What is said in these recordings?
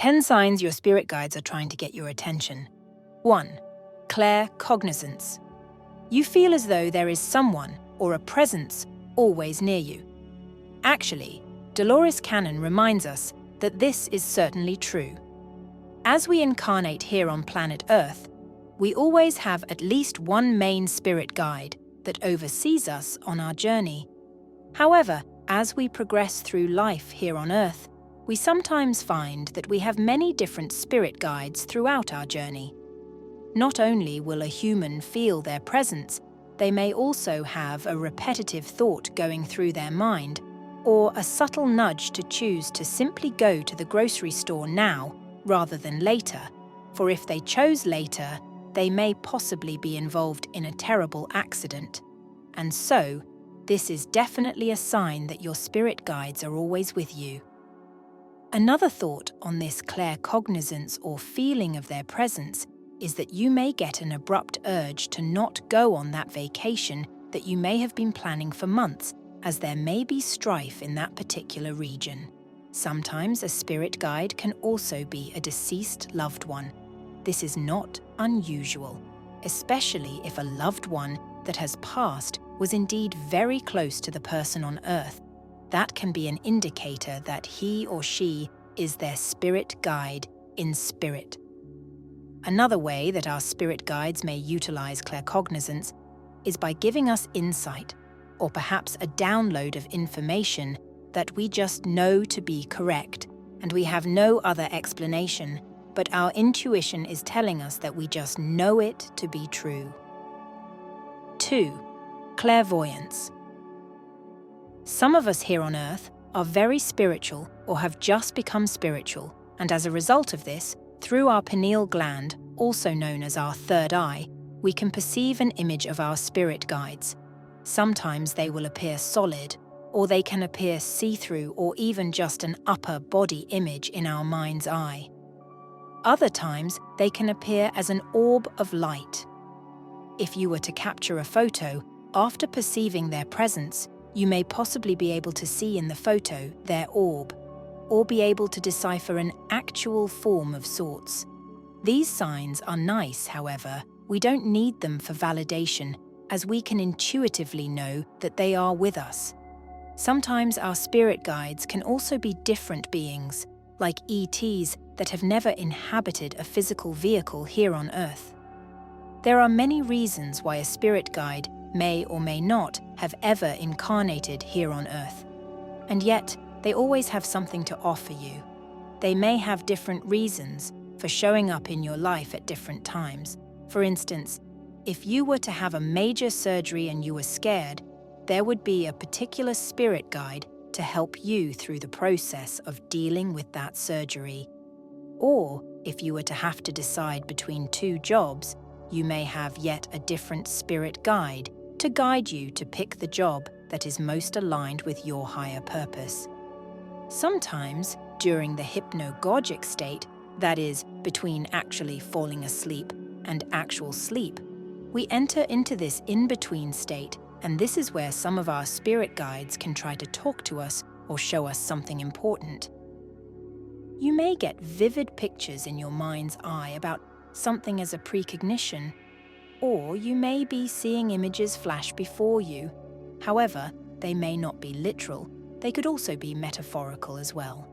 10 signs your spirit guides are trying to get your attention. 1. Claircognizance. You feel as though there is someone or a presence always near you. Actually, Dolores Cannon reminds us that this is certainly true. As we incarnate here on planet Earth, we always have at least one main spirit guide that oversees us on our journey. However, as we progress through life here on Earth, we sometimes find that we have many different spirit guides throughout our journey. Not only will a human feel their presence, they may also have a repetitive thought going through their mind, or a subtle nudge to choose to simply go to the grocery store now rather than later, for if they chose later, they may possibly be involved in a terrible accident. And so, this is definitely a sign that your spirit guides are always with you. Another thought on this claircognizance or feeling of their presence is that you may get an abrupt urge to not go on that vacation that you may have been planning for months, as there may be strife in that particular region. Sometimes a spirit guide can also be a deceased loved one. This is not unusual, especially if a loved one that has passed was indeed very close to the person on Earth. That can be an indicator that he or she is their spirit guide in spirit. Another way that our spirit guides may utilize claircognizance is by giving us insight, or perhaps a download of information that we just know to be correct, and we have no other explanation, but our intuition is telling us that we just know it to be true. 2. Clairvoyance. Some of us here on Earth are very spiritual or have just become spiritual, and as a result of this, through our pineal gland, also known as our third eye, we can perceive an image of our spirit guides. Sometimes they will appear solid, or they can appear see-through or even just an upper body image in our mind's eye. Other times, they can appear as an orb of light. If you were to capture a photo, after perceiving their presence, you may possibly be able to see in the photo their orb, or be able to decipher an actual form of sorts. These signs are nice, however, we don't need them for validation, as we can intuitively know that they are with us. Sometimes our spirit guides can also be different beings, like ETs that have never inhabited a physical vehicle here on Earth. There are many reasons why a spirit guide may or may not have ever incarnated here on Earth, and yet they always have something to offer you. They may have different reasons for showing up in your life at different times. For instance, if you were to have a major surgery and you were scared, there would be a particular spirit guide to help you through the process of dealing with that surgery. Or, if you were to have to decide between two jobs, you may have yet a different spirit guide to guide you to pick the job that is most aligned with your higher purpose. Sometimes, during the hypnagogic state, that is, between actually falling asleep and actual sleep, we enter into this in-between state, and this is where some of our spirit guides can try to talk to us or show us something important. You may get vivid pictures in your mind's eye about something as a precognition, or you may be seeing images flash before you. However, they may not be literal, they could also be metaphorical as well.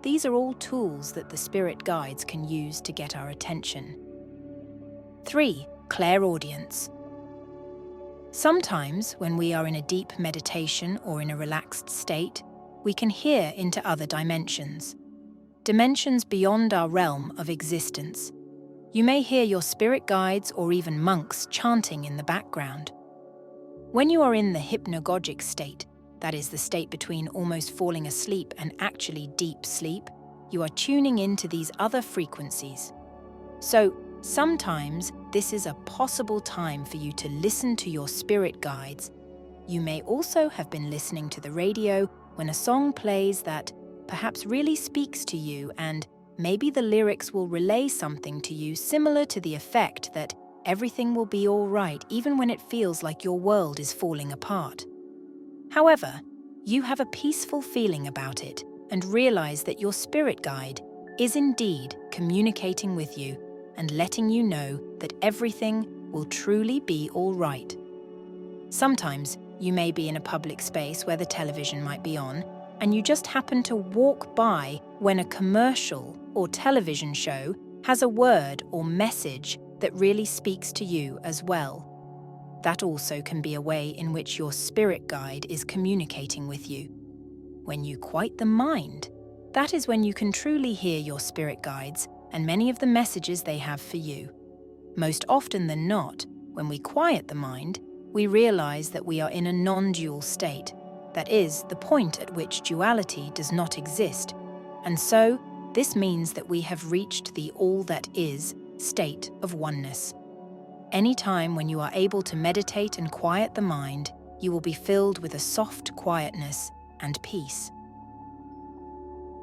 These are all tools that the spirit guides can use to get our attention. 3. Clairaudience. Sometimes, when we are in a deep meditation or in a relaxed state, we can hear into other dimensions beyond our realm of existence. You may hear your spirit guides or even monks chanting in the background. When you are in the hypnagogic state, that is the state between almost falling asleep and actually deep sleep, you are tuning into these other frequencies. So, sometimes this is a possible time for you to listen to your spirit guides. You may also have been listening to the radio when a song plays that perhaps really speaks to you, and maybe the lyrics will relay something to you similar to the effect that everything will be all right even when it feels like your world is falling apart. However, you have a peaceful feeling about it and realize that your spirit guide, is indeed communicating with you and letting you know that everything will truly be all right. Sometimes you may be in a public space where the television might be on, and you just happen to walk by when a commercial or television show has a word or message that really speaks to you as well. That also can be a way in which your spirit guide is communicating with you. When you quiet the mind, that is when you can truly hear your spirit guides and many of the messages they have for you. Most often than not, when we quiet the mind, we realize that we are in a non-dual state. That is, the point at which duality does not exist. And so, this means that we have reached the all that is state of oneness. Any time when you are able to meditate and quiet the mind, you will be filled with a soft quietness and peace.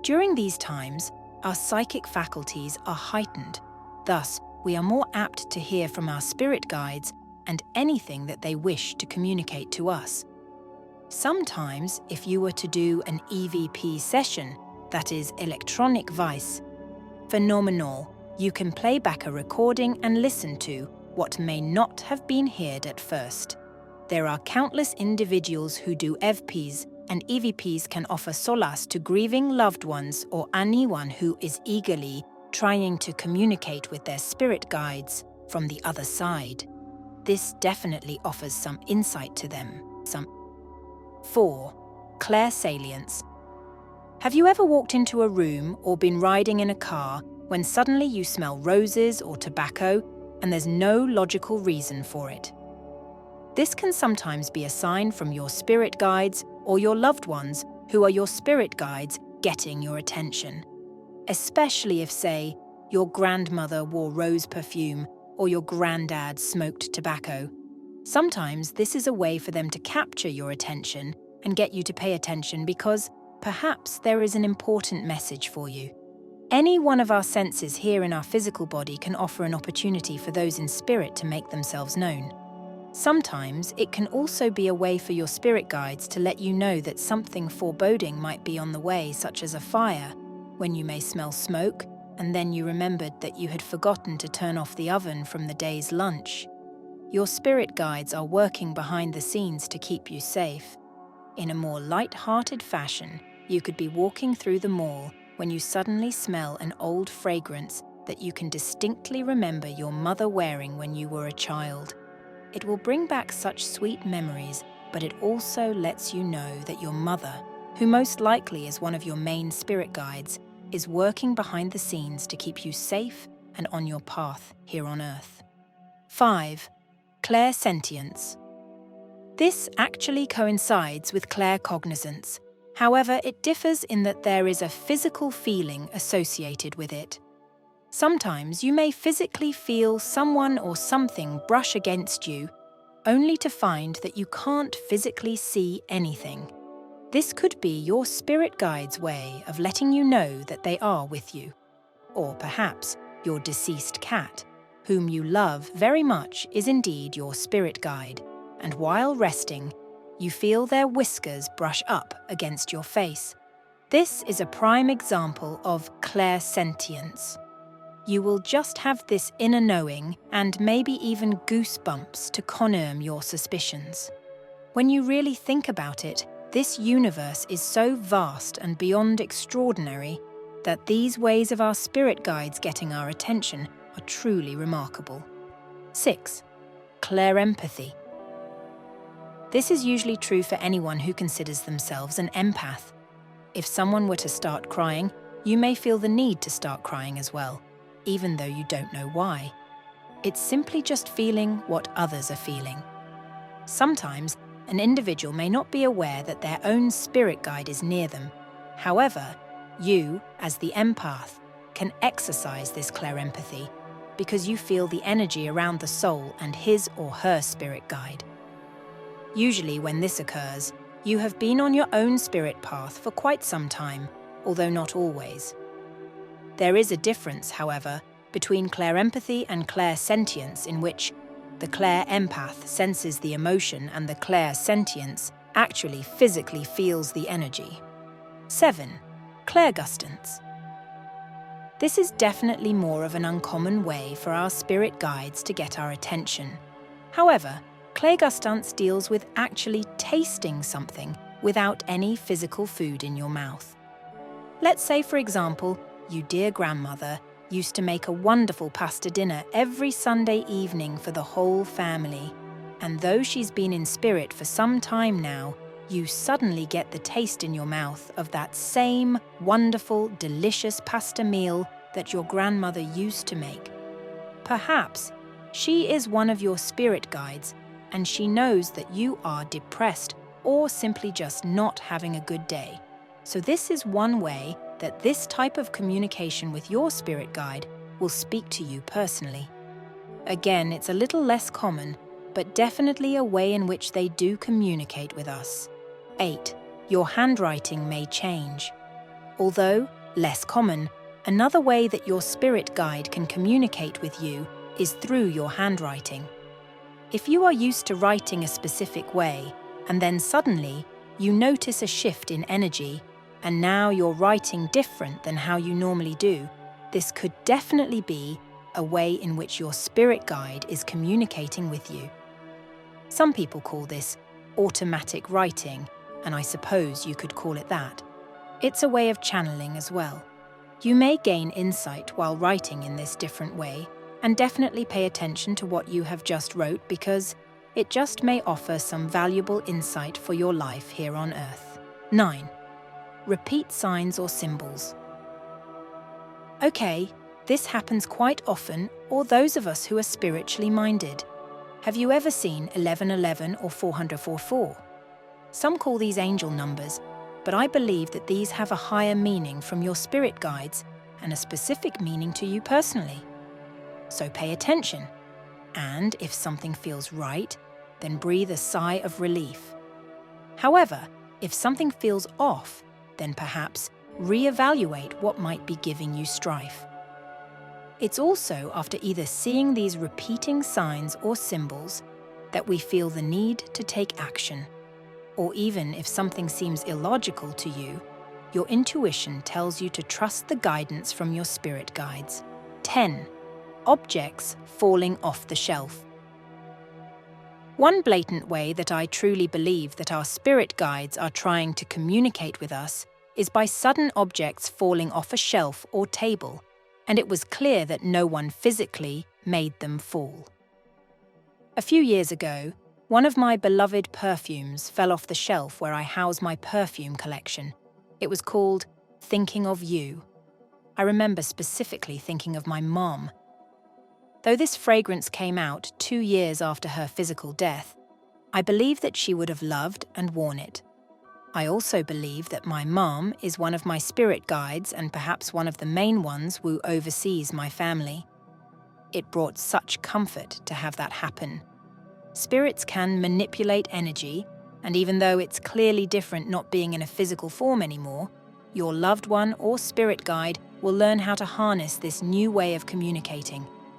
During these times, our psychic faculties are heightened. Thus, we are more apt to hear from our spirit guides and anything that they wish to communicate to us. Sometimes, if you were to do an EVP session, that is electronic voice phenomenal, you can play back a recording and listen to what may not have been heard at first. There are countless individuals who do EVPs, and EVPs can offer solace to grieving loved ones or anyone who is eagerly trying to communicate with their spirit guides from the other side. This definitely offers some insight to them. 4. Clairsalience. Have you ever walked into a room or been riding in a car when suddenly you smell roses or tobacco and there's no logical reason for it? This can sometimes be a sign from your spirit guides or your loved ones who are your spirit guides getting your attention. Especially if, say, your grandmother wore rose perfume or your granddad smoked tobacco. Sometimes this is a way for them to capture your attention and get you to pay attention because perhaps there is an important message for you. Any one of our senses here in our physical body can offer an opportunity for those in spirit to make themselves known. Sometimes it can also be a way for your spirit guides to let you know that something foreboding might be on the way, such as a fire, when you may smell smoke, and then you remembered that you had forgotten to turn off the oven from the day's lunch. Your spirit guides are working behind the scenes to keep you safe. In a more light-hearted fashion, you could be walking through the mall when you suddenly smell an old fragrance that you can distinctly remember your mother wearing when you were a child. It will bring back such sweet memories, but it also lets you know that your mother, who most likely is one of your main spirit guides, is working behind the scenes to keep you safe and on your path here on Earth. 5. Clairsentience. This actually coincides with claircognizance. However, it differs in that there is a physical feeling associated with it. Sometimes you may physically feel someone or something brush against you, only to find that you can't physically see anything. This could be your spirit guide's way of letting you know that they are with you. Or perhaps your deceased cat, whom you love very much, is indeed your spirit guide, and while resting, you feel their whiskers brush up against your face. This is a prime example of clairsentience. You will just have this inner knowing and maybe even goosebumps to confirm your suspicions. When you really think about it, this universe is so vast and beyond extraordinary that these ways of our spirit guides getting our attention are truly remarkable. 6. Clairempathy. This is usually true for anyone who considers themselves an empath. If someone were to start crying, you may feel the need to start crying as well, even though you don't know why. It's simply just feeling what others are feeling. Sometimes, an individual may not be aware that their own spirit guide is near them. However, you, as the empath, can exercise this clairempathy because you feel the energy around the soul and his or her spirit guide. Usually when this occurs, you have been on your own spirit path for quite some time, although not always. There is a difference, however, between clairempathy and clairsentience, in which the clairempath senses the emotion and the clairsentience actually physically feels the energy. 7. Clairgustance. This is definitely more of an uncommon way for our spirit guides to get our attention. However, Clairgustance deals with actually tasting something without any physical food in your mouth. Let's say, for example, you dear grandmother used to make a wonderful pasta dinner every Sunday evening for the whole family. And though she's been in spirit for some time now, you suddenly get the taste in your mouth of that same wonderful, delicious pasta meal that your grandmother used to make. Perhaps she is one of your spirit guides, and she knows that you are depressed or simply just not having a good day. So this is one way that this type of communication with your spirit guide will speak to you personally. Again, it's a little less common, but definitely a way in which they do communicate with us. 8. Your handwriting may change. Although less common, another way that your spirit guide can communicate with you is through your handwriting. If you are used to writing a specific way, and then suddenly you notice a shift in energy, and now you're writing different than how you normally do, this could definitely be a way in which your spirit guide is communicating with you. Some people call this automatic writing, and I suppose you could call it that. It's a way of channeling as well. You may gain insight while writing in this different way, and definitely pay attention to what you have just wrote, because it just may offer some valuable insight for your life here on Earth. 9. Repeat signs or symbols. Okay, this happens quite often, or those of us who are spiritually minded. Have you ever seen 1111 or 444? Some call these angel numbers, but I believe that these have a higher meaning from your spirit guides and a specific meaning to you personally. So pay attention, and if something feels right, then breathe a sigh of relief. However, if something feels off, then perhaps reevaluate what might be giving you strife. It's also after either seeing these repeating signs or symbols that we feel the need to take action. Or even if something seems illogical to you, your intuition tells you to trust the guidance from your spirit guides. 10. Objects falling off the shelf. One blatant way that I truly believe that our spirit guides are trying to communicate with us is by sudden objects falling off a shelf or table, and it was clear that no one physically made them fall. A few years ago, one of my beloved perfumes fell off the shelf where I house my perfume collection. It was called Thinking of You. I remember specifically thinking of my mom. Though this fragrance came out 2 years after her physical death, I believe that she would have loved and worn it. I also believe that my mom is one of my spirit guides and perhaps one of the main ones who oversees my family. It brought such comfort to have that happen. Spirits can manipulate energy, and even though it's clearly different not being in a physical form anymore, your loved one or spirit guide will learn how to harness this new way of communicating.